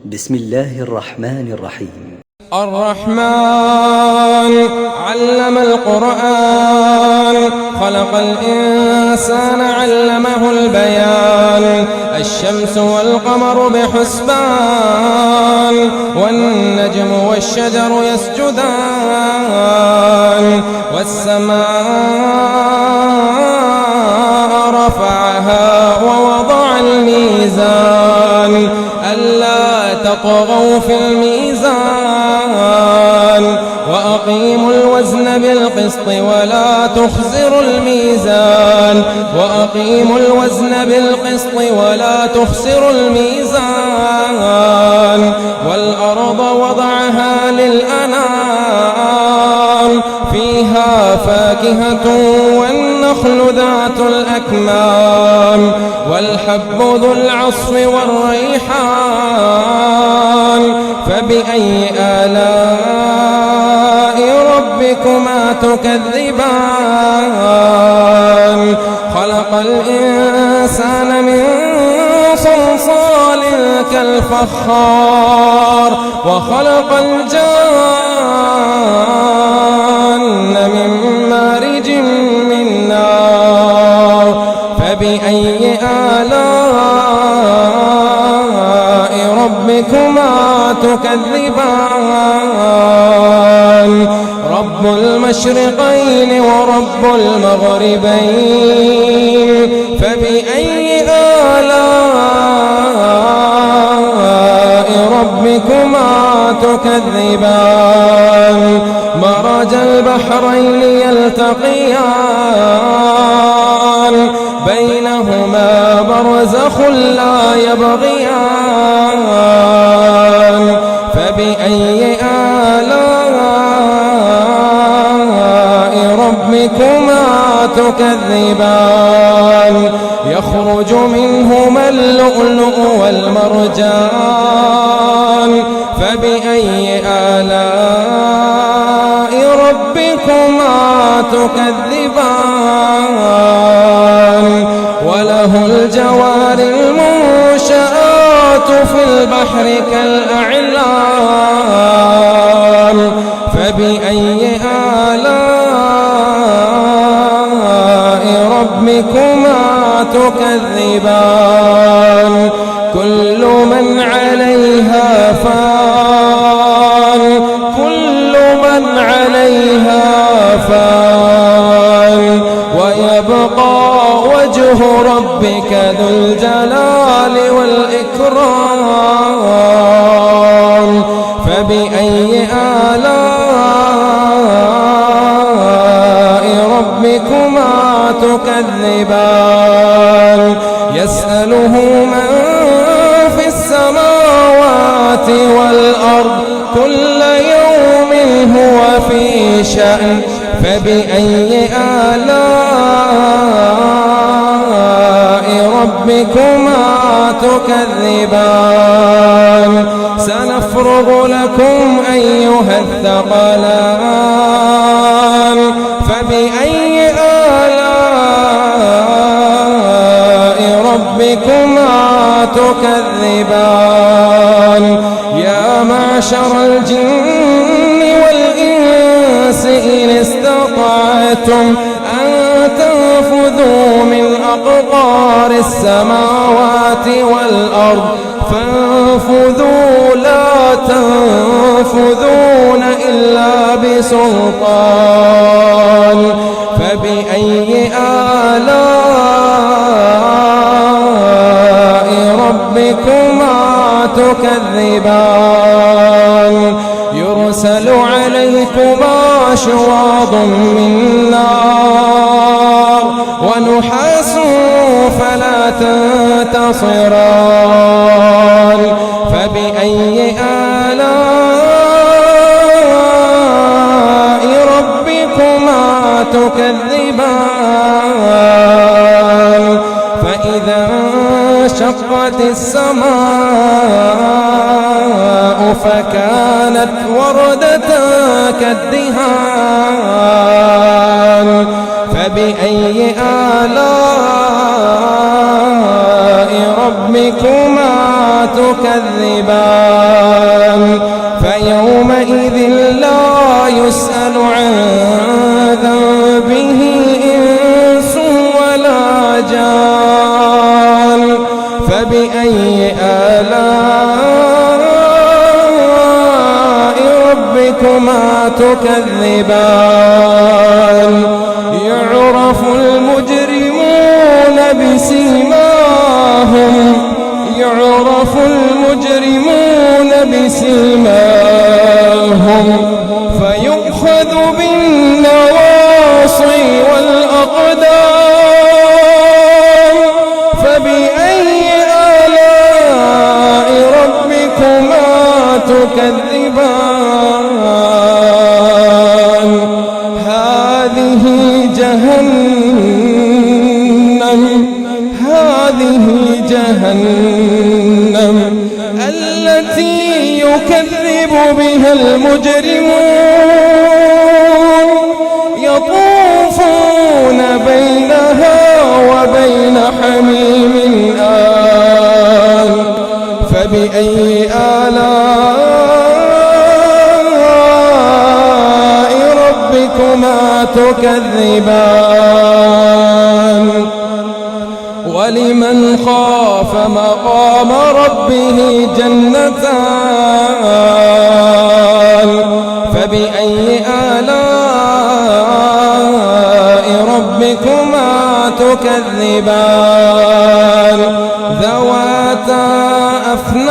بسم الله الرحمن الرحيم. الرحمن علم القرآن، خلق الإنسان علمه البيان. الشمس والقمر بحسبان، والنجم والشجر يسجدان. والسماء رفعها ووضع الميزان، ألا تطغوا في الميزان. وأقيموا الوزن بالقسط ولا تخسروا الميزان. وأقيموا الوزن بالقسط ولا تخسروا الميزان. والأرض وضعها للأنام، فيها فاكهة والنخل ذات الأكمام، والحب ذو العصف والريحان. فبأي آلاء ربكما تكذبان؟ خلق الإنسان من صلصال كالفخار، وخلق الجان من مارج من نار. فبأي آلاء ربكما تكذبان؟ رب المشرقين ورب المغربين، فبأي آلاء ربكما تكذبان؟ مرج البحرين يلتقيان، بينهما برزخ لا يبغيان. فبأي آلاء ربكما تكذبان؟ يخرج منهما اللؤلؤ والمرجان. فبأي آلاء ربكما تكذبان؟ وله الجوار المنشآت في البحر كالأعلام. فبأي آلاء ربكما تكذبان؟ كل من عليها فان، كل من عليها فان، ويبقى وجه ربك ذو الجلال والإكرام. فبأي آلاء ربكما تكذبان؟ يسأله من في السماوات والأرض، كل يوم هو في شأن. فبأي آلاء ربكما تكذبان؟ سنفرغ لكم أيها الثقلان. فبأي آلاء ربكما تكذبان؟ يا معشر الجن والإنس إن استطعتم أن تنفذوا من أقطار السماوات والأرض فانفذوا، لا تنفذون إلا بسلطان. فبأي آلاء ربكما تكذبان؟ يرسل عليكما شواظ من نار، ونحاس فلا تنتصران. فبأي آلاء ربكما تكذبان؟ فإذا انشقت السماء فكانت وردة كالدهان. فبأي آلاء ربكما تكذبان فيومئذ لا يسأل عن ذنبه إنس ولا جان فبأي آلاء ربكما تكذبان يعرف المجرمون بسيماهم فيؤخذ بالنواصي والأقدام فبأي آلاء ربكما تكذبان هذه جهنم التي يكذب بها المجرمون يطوفون بينها وبين حميم آن فبأي آلاء ربكما تكذبان ولمن خاف مقام ربه جنتان فبأي آلاء ربكما تكذبان ذواتا أفنان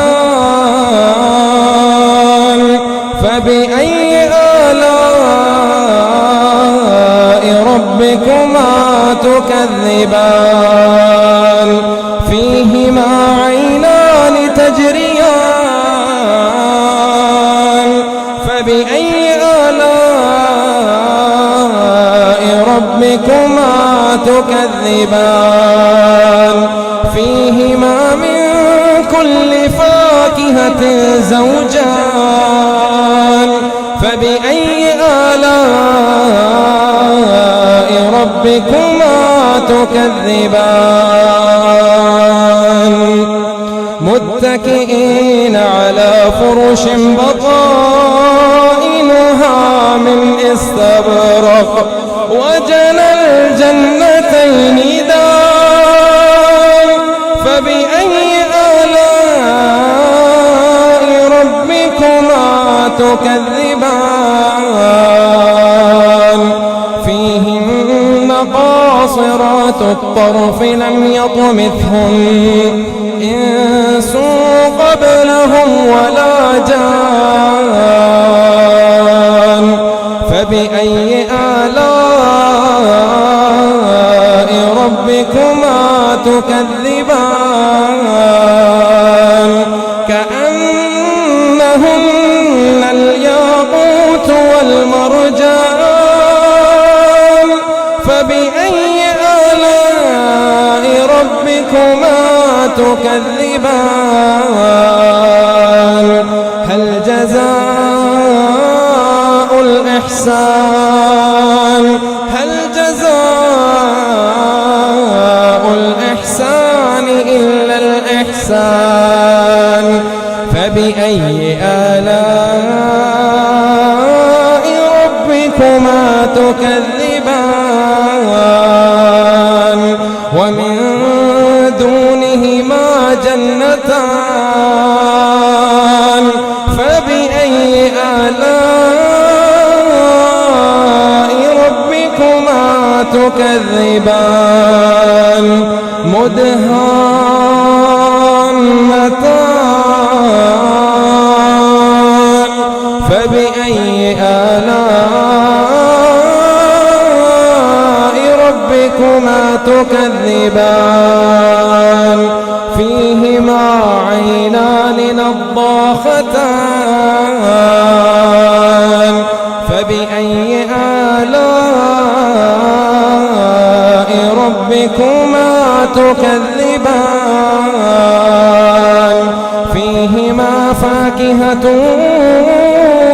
فبأي آلاء ربكما تكذبان فيهما عينان تجريان فبأي آلاء ربكما تكذبان فيهما من كل فاكهة زوجان فبأي آلاء ربكما تكذبان متكئين على فرش بطائنها من استبرق وجنى الجنتين دان فبأي آلاء ربكما تكذبان فيهن قاصرات الطرف لم يطمثهن إنس قبلهم ولا جان فبأي آلاء ربكما تكذبان كأنهن الياقوت والمرجان فبأي آلاء ربكما تكذبان هل جزاء الإحسان إلا الإحسان فبأي آلاء ربكما تكذبان ومن دونهما جنتان فبأي آلاء ربكما تكذبان مدهامتان فبأي آلاء ربكما تكذبان فيهما عينان نضاختان فبأي آلاء ربكما تكذبان فيهما فاكهة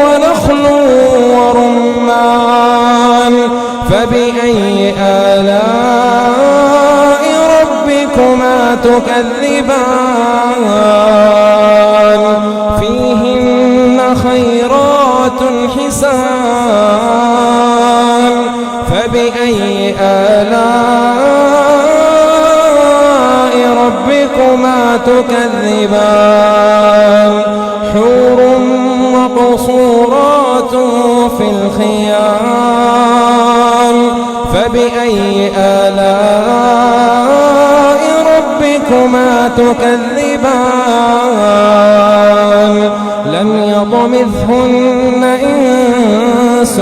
ونخل ورمان فبأي آلاء ربكما ربكما تكذبان فيهن خيرات حسان فبأي آلاء ربكما تكذبان حور مقصورات في الخيام فبأي آلاء ربكما تكذبان لم يطمثهن إنس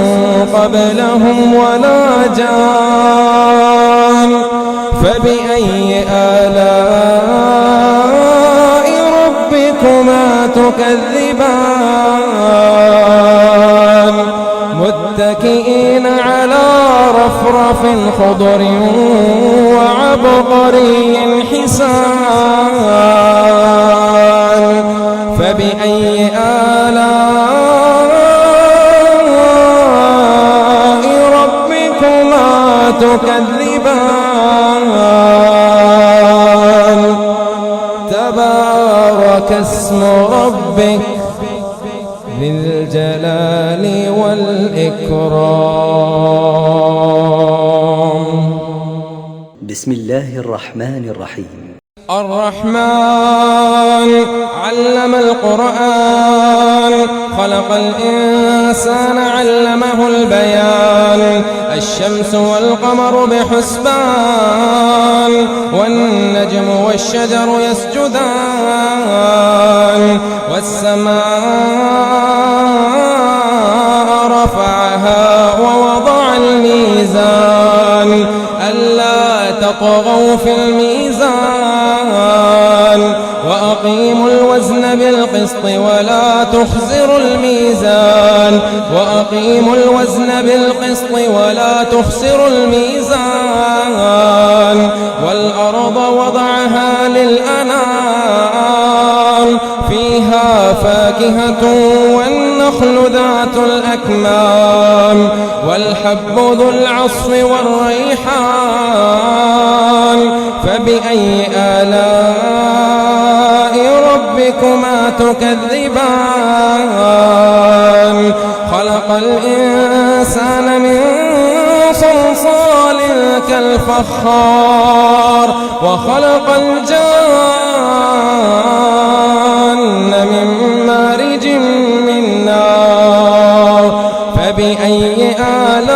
قبلهم ولا جان فبأي آلاء ربكما تكذبان متكئين على رفرف خضر وعبقري حسان فبأي آلاء ربكما تكذبان تبارك اسم ربك ذي الجلال والإكرام. بسم الله الرحمن الرحيم. الرحمن علم القرآن خلق الإنسان علمه البيان الشمس والقمر بحسبان والنجم والشجر يسجدان والسماء رفعها ووضع الميزان ألا تطغوا في الميزان وأقيموا الوزن بالقسط ولا تخسروا الميزان وأقيموا الوزن بالقسط ولا تخسروا الميزان والأرض وضعها للأنام فيها فاكهة والنخل ذات الأكمام والحب ذو العصف والريحان فبأي آلاء ربكما تكذبان خلق الإنسان من صلصال كالفخار وخلق الجان من مارج من نار فبأي آلاء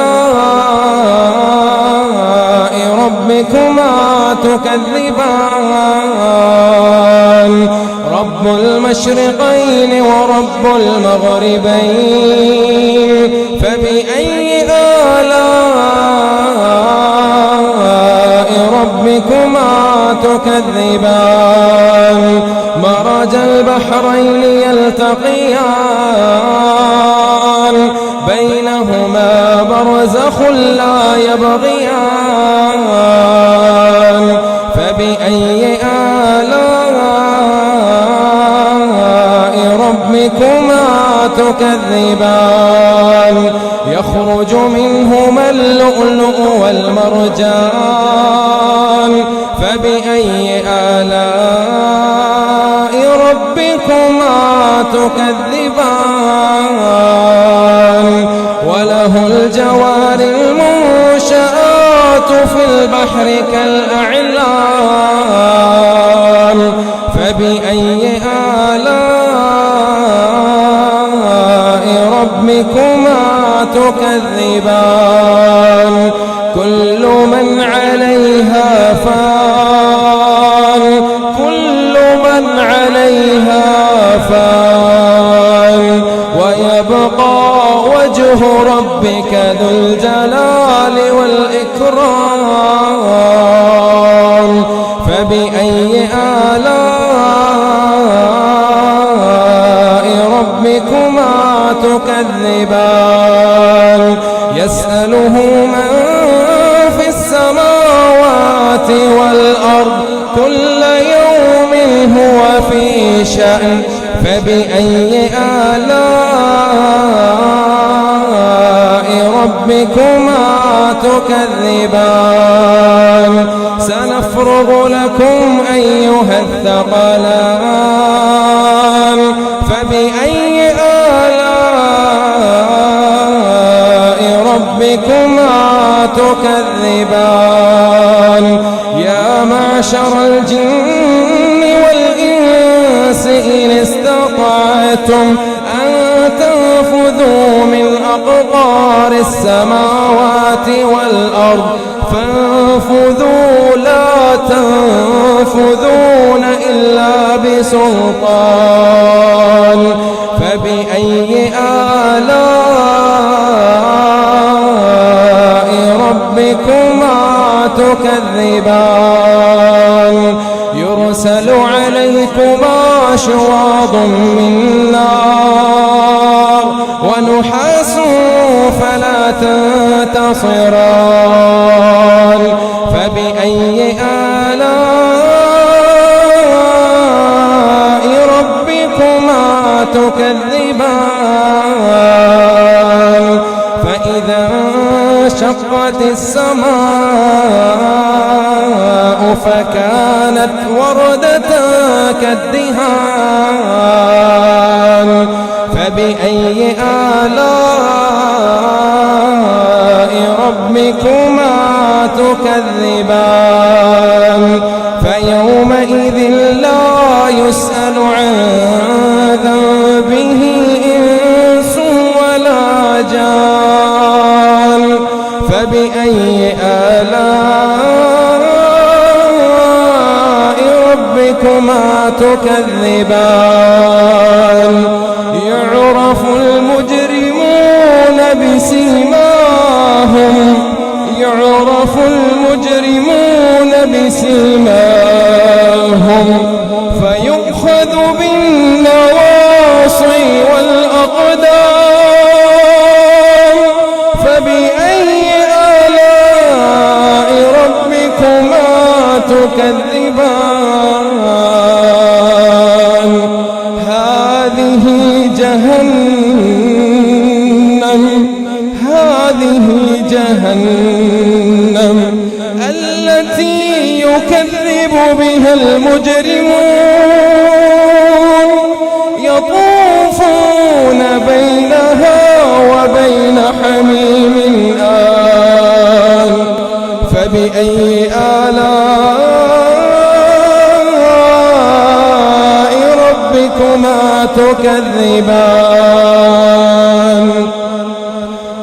ربكما تكذبان رب المشرقين ورب المغربين فبأي آلاء ربكما تكذبان مرج البحرين يلتقيان بينهما برزخ لا يبغيان فبأي آلاء ربكما تكذبان يخرج منهما اللؤلؤ والمرجان فبأي آلاء ربكما تكذبان وله الجوار المنشآت في البحر كالأعلام فبأي آلاء ربكما تكذبان كل من عليها فان كل من عليها فان ويبقى وجه ربك ذو الجلال والإكرام فبأي آلاء ربكما تكذبان يسأله من في السماوات والأرض كل يوم هو في شأن فبأي آلاء ربكما تكذبان سنفرغ لكم أيها الثقلان فبأي آلاء ربكما تكذبان يا معشر الجن والإنس إن استطعتم أن تنفذوا من أقطار السماوات والأرض فانفذوا لا تنفذون إلا بسلطان فبأي آلاء ربكما تكذبان يرسل عليكما شواظ من نار ونحاس فلا تنتصران فبأي آلاء ربكما تكذبان فإذا انشقت السماء فكانت وردة كالدهان فبأي آلاء ربكما تكذبان فيومئذ لا يسأل عن ذنبه إنس ولا جان فبأي آلاء ربكما تكذبان يعرف المجرمون بسيماهم فيؤخذ بالنواصي والأقدام فبأي آلاء ربكما تكذبان هذه جهنم التي يكذب بها المجرمون يطوفون بينها وبين حميم آن فبأي آلاء ربكما تكذبان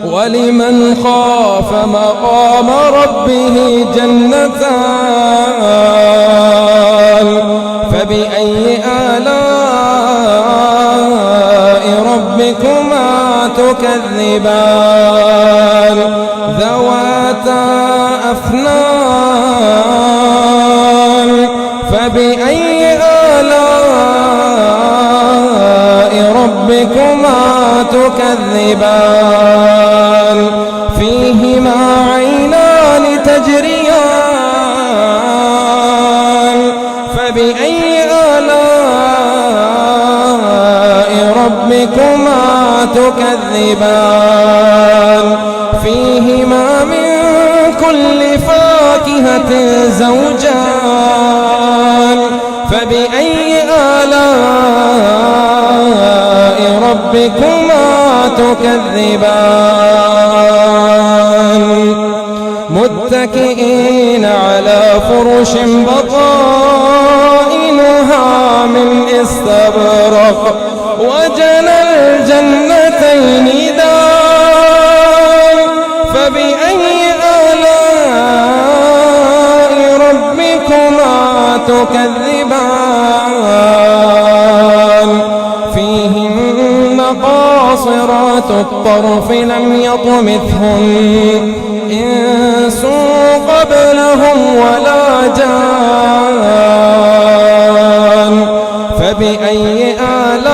ولمن خاف مقام ربه جنتان فبأي آلاء ربكما تكذبان ذواتا أفنان فبأي آلاء ربكما تكذبان فيهما عينان تجريان فبأي آلاء ربكما تكذبان فيهما من كل فاكهة زوجان فبأي آلاء ربكما تكذبان متكئين على فرش بطائنها من استبرق وجنى الجنتين دان فبأي آلاء ربكما تكذبان فيهن قاصرات الطرف لم يطمثهن إنس قبلهم ولا جان فبأي آلاء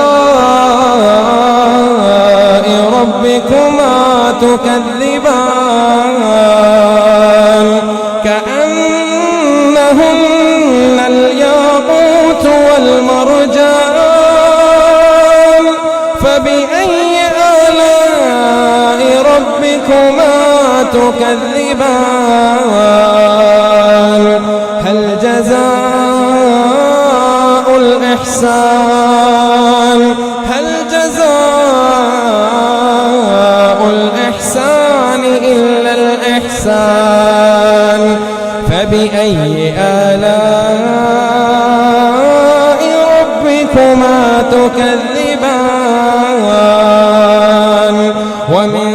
ربكما تكذبان كأنهن الياقوت والمرجان فبأي آلاء ربكما تكذبان الإحسان هل جزاء الإحسان إلا الإحسان فبأي آلاء ربكما تكذبان ومن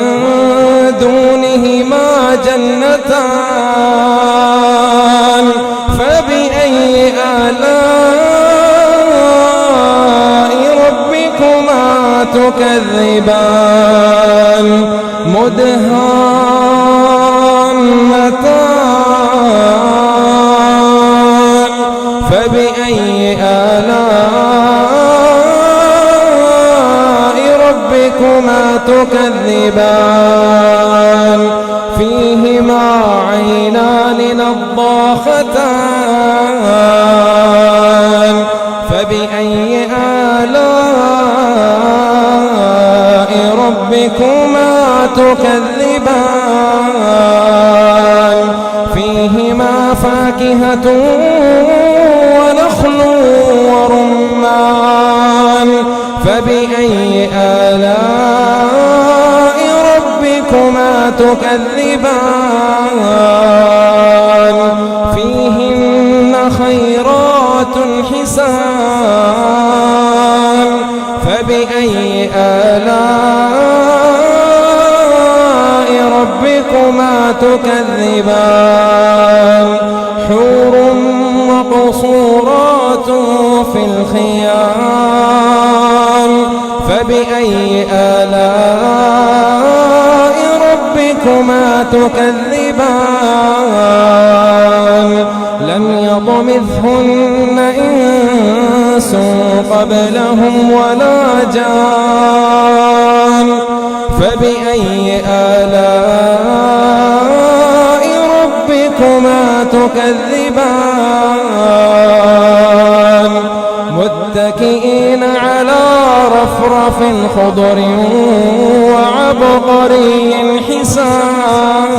دونهما جنتان فبأي آلاء ربكما تكذبان مدهامتان فبأي آلاء ربكما تكذبان فيهما عينان نضاختان فبأي آلاء ربكما تكذبان فيهما فاكهة ونخل ورمان فبأي آلاء ربكما تكذبان فيهن خيرات حسان فبأي آلاء ربكما تكذبان حور مقصورات في الخيام فبأي آلاء ربكما تكذبان لم يطمثهن إنس قبلهم ولا جان فبأي آلاء ربكما تكذبان متكئين على رفرف خضر وعبقري حسان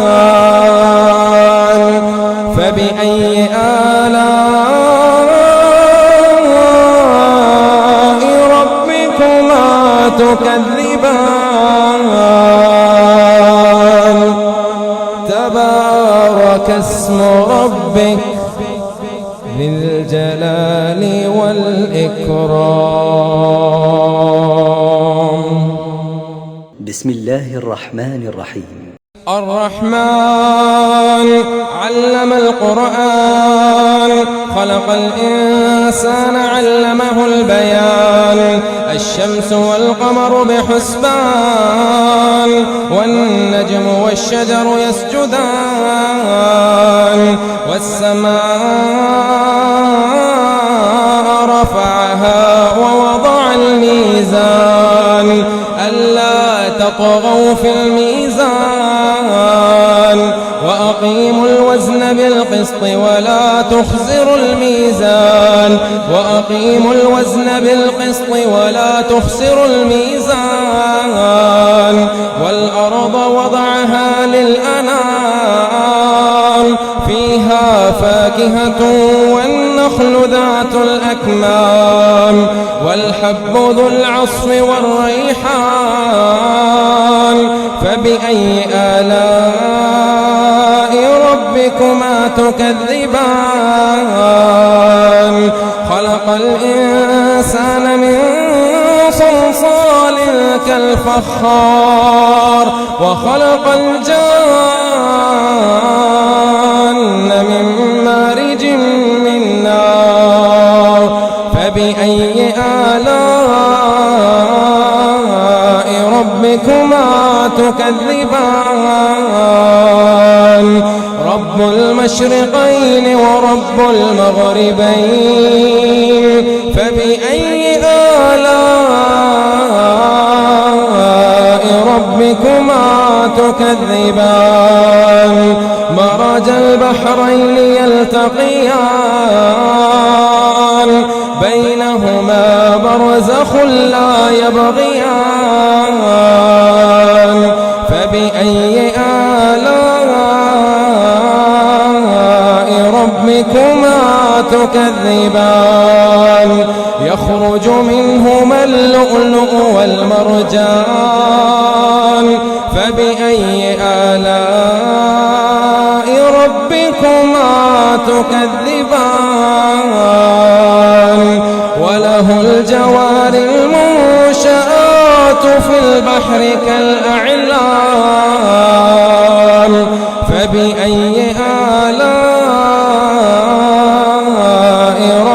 فبأي آلاء ربكما تكذبان تبارك اسم ربك ذي الجلال والإكرام. بسم الله الرحمن الرحيم. الرحمن علم القرآن خلق الإنسان علمه البيان الشمس والقمر بحسبان والنجم والشجر يسجدان والسماء رفعها ووضع الميزان ألا تطغوا في الميزان وأقيموا الوزن بالقسط ولا تخسروا الميزان وأقيموا الوزن بالقسط ولا تخسروا الميزان والأرض وضعها للأنام فيها فاكهة والنخل ذات الأكمام والحب ذو العصف والريحان فبأي آلاء ربكما تكذبان خلق الإنسان من صلصال كالفخار وخلق الجان من مارج من نار فبأي آلاء ربكما تكذبان رب المشرقين ورب المغربين فبأي آلاء ربكما تكذبان مرج البحرين يلتقيان بينهما برزخ لا يبغيان فبأي آلاء ربكما تكذبان يخرج منهما اللؤلؤ والمرجان فبأي آلاء ربكما تكذبان وله الجوار المنشآت في البحر كالأعلام فبأي آلاء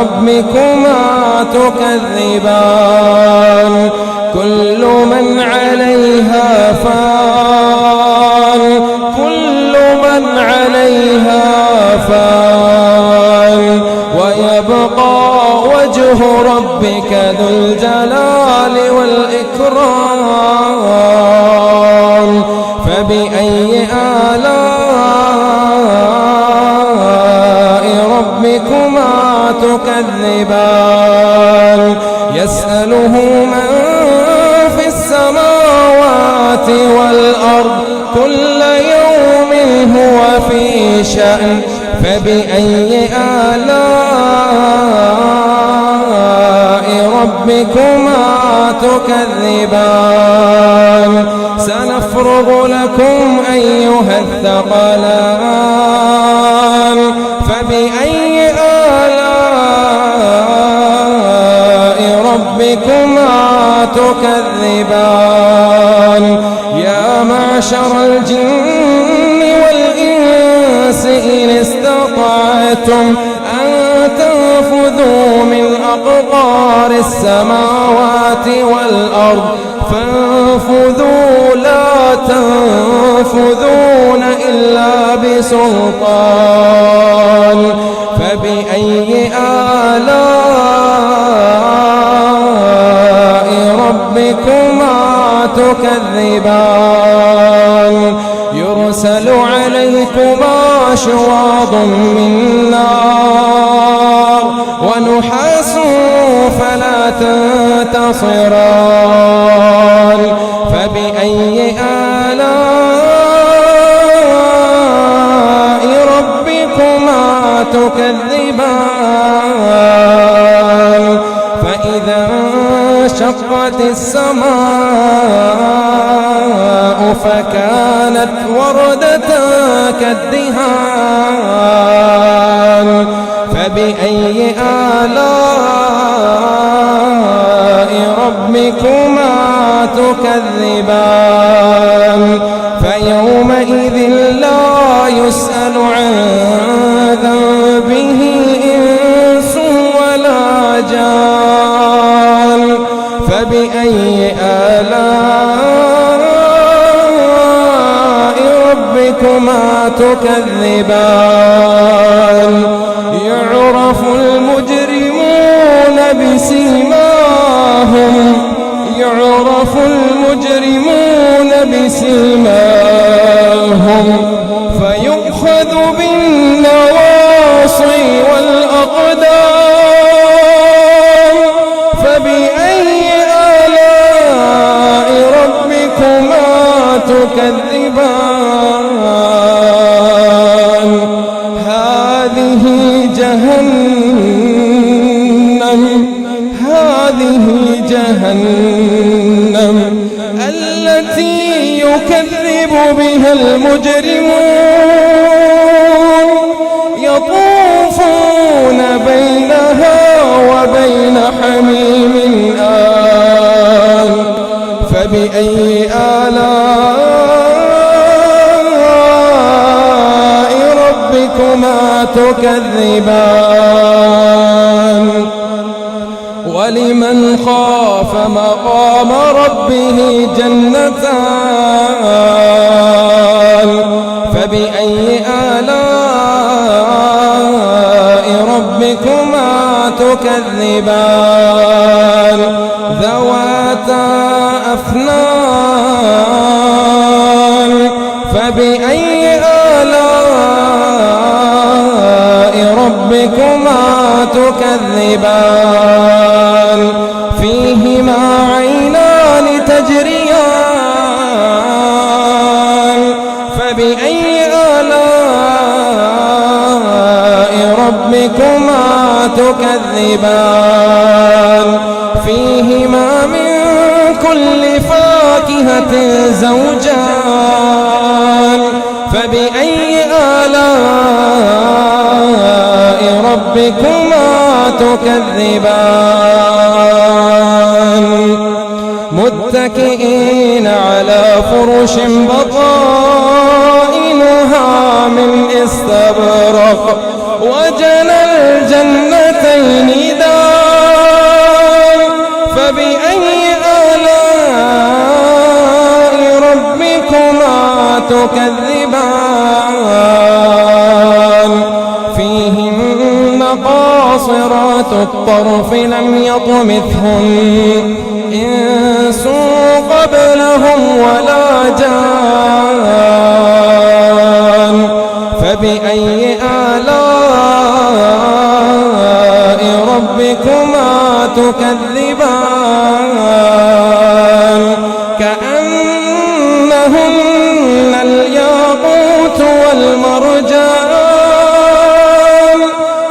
ربكما تكذبان كل من عليها فان كل من عليها فان ويبقى وجه ربك ذو الجلال والإكرام فبأي آلاء ربكما تكذبان يسأله من في السماوات والأرض كل يوم هو في شأن فبأي آلاء ربكما تكذبان سنفرغ لكم أيها الثقلان فبأي آلاء ربكما تكذبان يا معشر الجن والإنس إن استطعتم أن تنفذوا من أقطار السماوات والأرض فانفذوا لا تنفذون إلا بسلطان فبأي آلاء ربكما تكذبان يرسل عليكما شواظ من نار ونحاس فلا تنتصران فبأي آلاء ربكما تكذبان فإذا انشقت السماء فكانت وردة كالدهان فبأي آلاء ربكما تكذبان فيومئذ لا يسأل عن ذنبه إنس ولا جان فبأي آلاء ربكما تكذبان يعرف المجرمون بسيماهم يعرف المجرمون بسيماهم فيؤخذ بالنواصي والأقدام فبأي آلاء ربكما تكذبان هذه جهنم التي يكذب بها المجرمون يطوفون بينها وبين حميم آن فبأي آلاء ربكما تكذبان ولمن خاف مقام ربه جنتان فبأي آلاء ربكما تكذبان ذواتا أفنان فبأي آلاء ربكما تكذبان فيهما عينان تجريان فبأي آلاء ربكما تكذبان. فبأي آلاء ربكما تكذبان. فيهما عينان تجريان فبأي آلاء ربكما تكذبان. فبأي آلاء ربكما تكذبان. فيهما عينان تجريان فبأي آلاء ربكما تكذبان. فبأي آلاء ربكما تكذبان. كل فاكهة زوجان فبأي آلاء ربكما تكذبان متكئين على فرش بطائنها من استبرق وجنى الجنتين دان فبأي آلاء ربكما تكذبان فيهن قاصرات الطرف لم يطمثهن إنس قبلهم ولا جان فبأي آلاء ربكما تكذبان كأنهن الياقوت والمرجان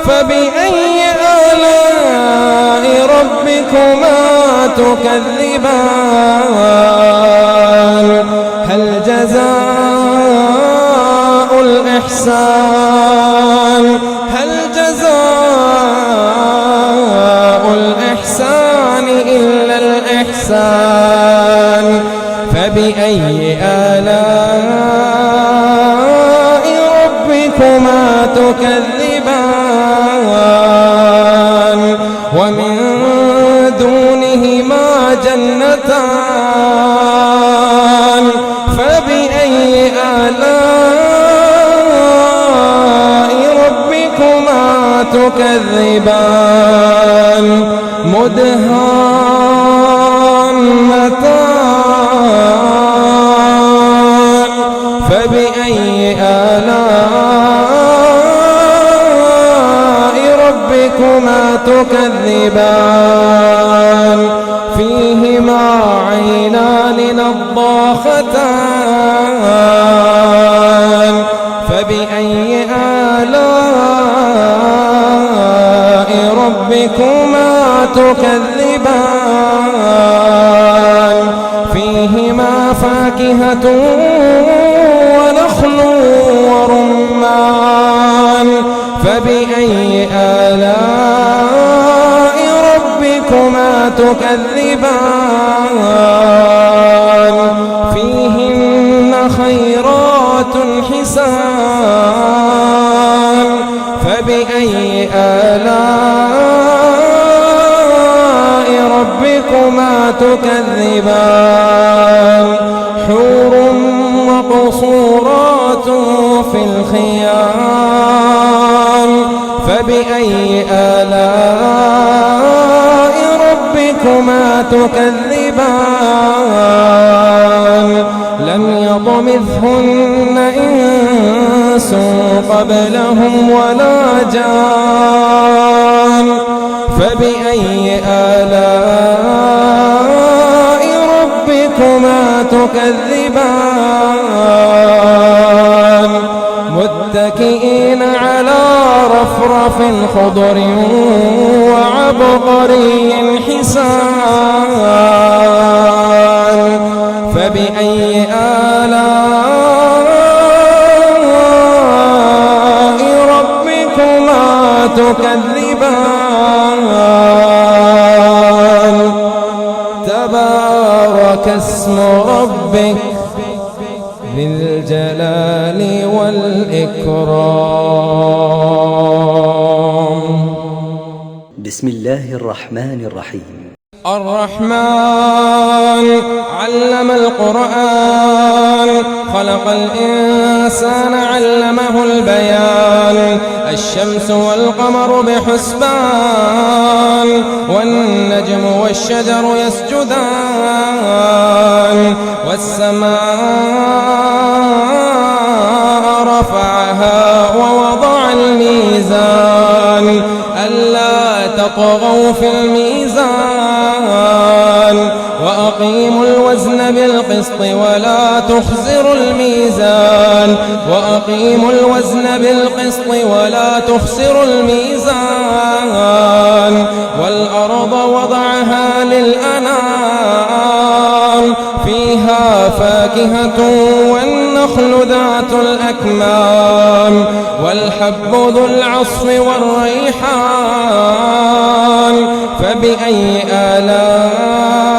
فبأي آلاء ربكما تكذبان هل جزاء الإحسان إلا الإحسان فبأي آلاء ربكما تكذبان ومن دونهما جنتان فبأي آلاء ربكما تكذبان مدهامتان فبأي آلاء ربكما تكذبان فيهما عينان نضاختان فبأي آلاء ربكما تكذبان فيهما فاكهة ونخل ورمان فبأي آلاء ربكما تكذبان فيهن خيرات حسان فبأي آلاء ربكما تكذبان حور مقصورات في الخيام فبأي آلاء ربكما تكذبان لم يطمثهن إنس قبلهم ولا جان فبأي آلاء ربكما تكذبان متكئين على رفرف خضر وعبقري حسان فبأي آلاء ربكما تكذبان تبارك اسم ربك ذي الجلال والإكرام. بسم الله الرحمن الرحيم. الرحمن علم القرآن خلق الإنسان علمه البيان الشمس والقمر بحسبان والنجم والشجر يسجدان والسماء رفعها ووضع الميزان ألا تطغوا في الميزان وأقيموا الوزن بالقسط ولا تخسروا الميزان وأقيموا الوزن بالقسط ولا تخسروا الميزان والأرض وضعها للأنام فيها فاكهة والنخل ذات الأكمام والحب ذو العصف والريحان فبأي آلاء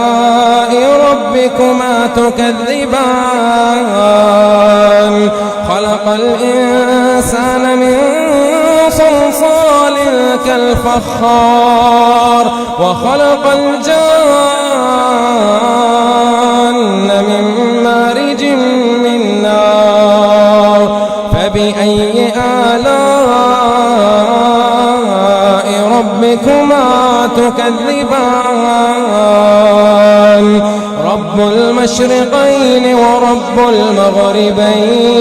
ربكما تكذبان خلق الإنسان من صلصال كالفخار وخلق الجان من مارج من نار فبأي آلاء ربكما تكذبان رب المشرقين ورب المغربين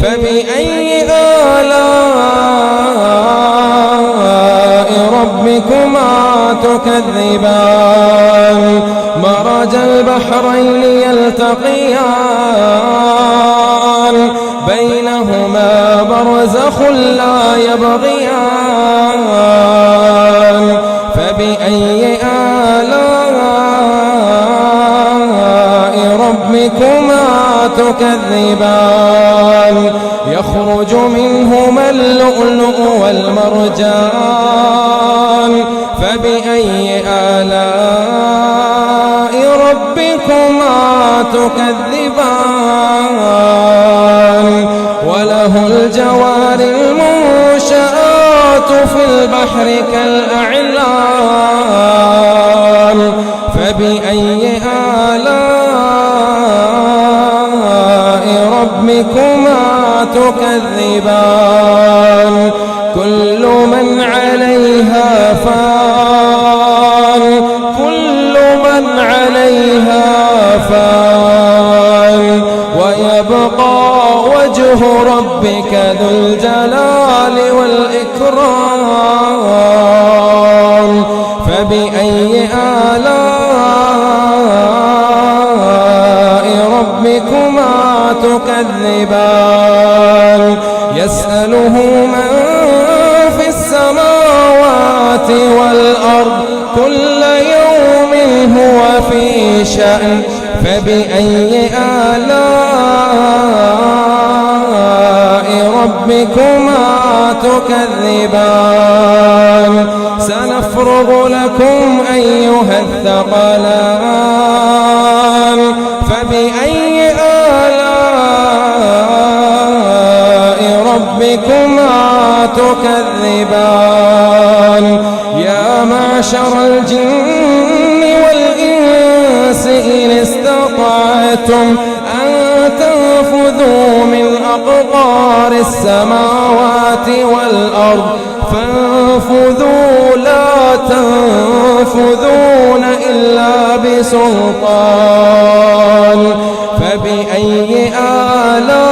فبأي آلاء ربكما تكذبان مرج البحرين يلتقيان بينهما برزخ لا يبغيان فبأي آلاء ربكما تكذبان يخرج منهما اللؤلؤ والمرجان فبأي آلاء ربكما تكذبان وله الجوار المنشآت في البحر كالأعلام فبأي آلاء ربكما تكذبان كل من عليها فان كل من عليها فان ويبقى وجه ربك ذو الجلال والإكرام فبأي آلاء ربكما تكذبان يسأله من في السماوات والأرض كل يوم هو في شأن فبأي آلاء ربكما تكذبان سنفرغ لكم أيها الثقلان فبأي آلاء ربكما تكذبان يا معشر الجن والإنس إن استطعتم أن تنفذوا من أقطار السماوات والأرض فانفذوا لا تنفذون إلا بسلطان فبأي آلاء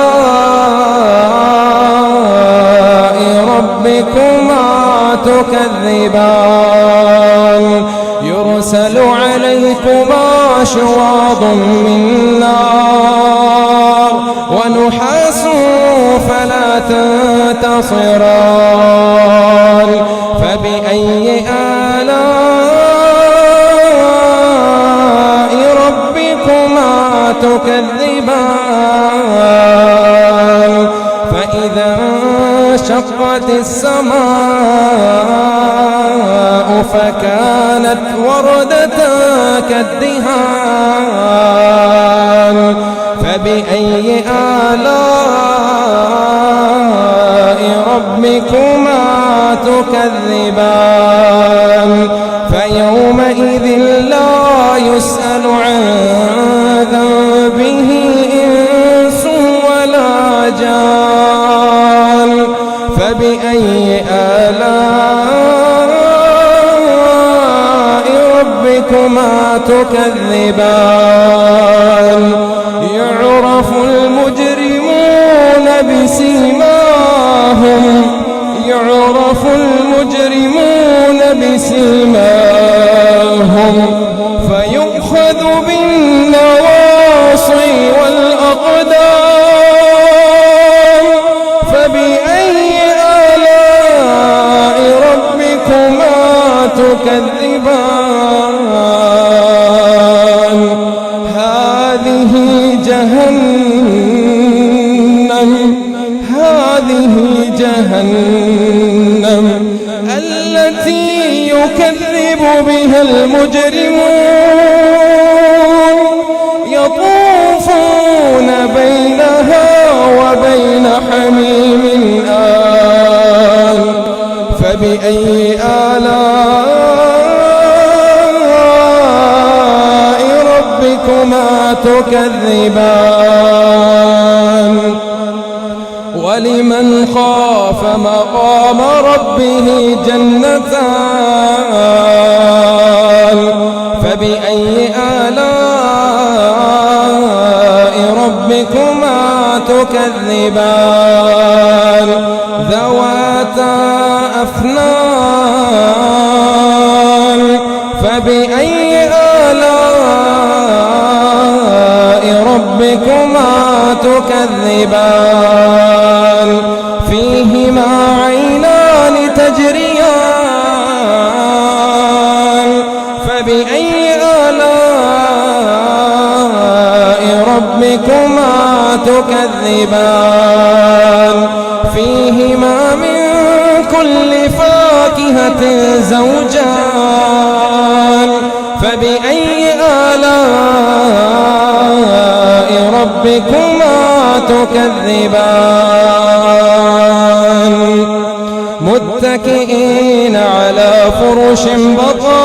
ربكما تكذبان يرسل عليكما شواظ من نار ونحاس فلا تنتصران فبأي آلاء ربكما تكذبان فإذا انشقت السماء فكانت وردة كالدهان فبأي آلاء ربكما تكذبان فيومئذ لا يسأل عن ذنبه إنس ولا جان فبأي آلاء ربكما تكذبان يعرف المجرمون بسيماهم يعرف المجرمون بسيماهم فيؤخذ بالنواصي والأقدام فبأي آلاء ربكما تكذبان جهنم التي يكذب بها المجرمون يطوفون بينها وبين حميم آن فبأي آلاء ربكما تكذبان ولمن خاف مقام ربه جنتان فبأي آلاء ربكما تكذبان ذواتا أفنان فبأي آلاء ربكما تكذبان فيهما عينان تجريان فبأي آلاء ربكما تكذبان فيهما من كل فاكهة زوجان فبأي آلاء ربكما تكذبان متكئين على فرش بطائنها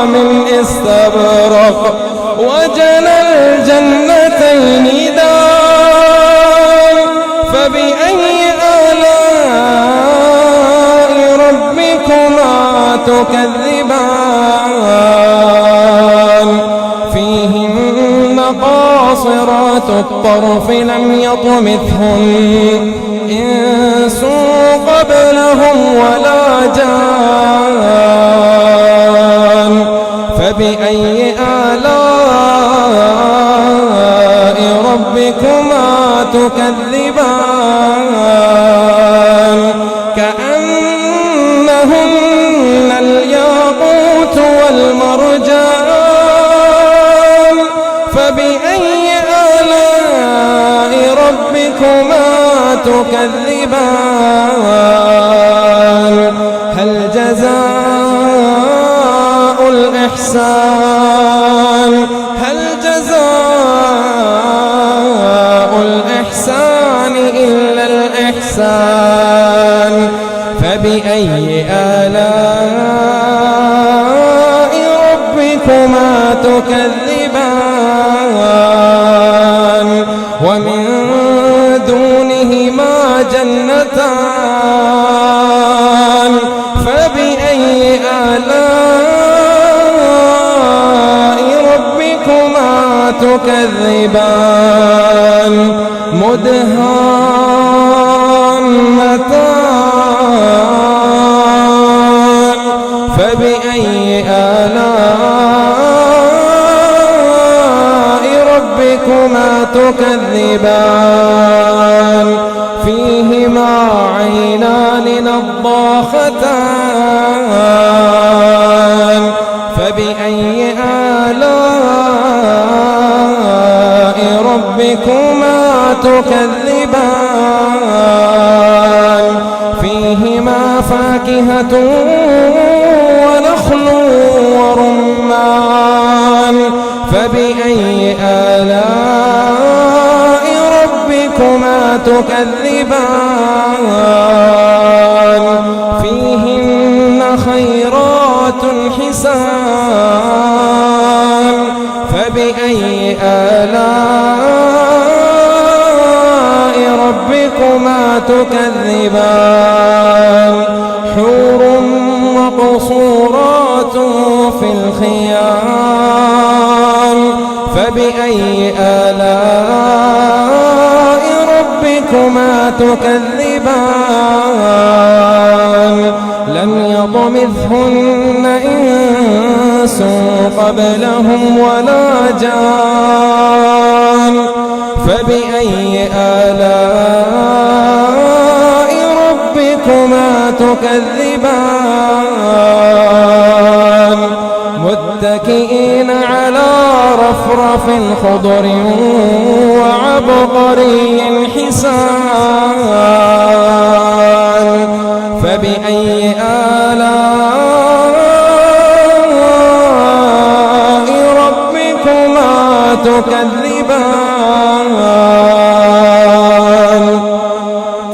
من استبرق وجنى الجنتين دان فبأي آلاء ربكما تكذبان فيهن قاصرات الطرف لم يطمثهن إنس قبلهم ولا جان فبأي آلاء ربكما تكذبان كأنهن الياقوت والمرجان فبأي آلاء ربكما تكذبان هل جزاء الإحسان إلا الإحسان فبأي آلاء ربكما تكذبان ومن دونهما جنتان فبأي آلاء ربكما تكذبان مدهامتان فبأي آلاء ربكما تكذبان فيهما عينان نضاختان فبأي آلاء ربكما تكذبان فيهما فاكهة ونخل ورمان فبأي آلاء ربكما تكذبان فيهن خيرات حسان فبأي آلاء ربكما تكذبان حور مقصورات في الخيام فبأي آلاء ربكما تكذبان لم يطمثهن إنس قبلهم ولا جان فبأي آلاء ربكما تكذبان متكئين على رفرف خضر وعبقري حسان فبأي آلاء ربكما تكذبان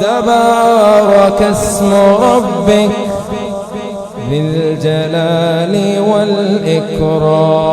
تبارك اسم ربك ذي الجلال والإكرام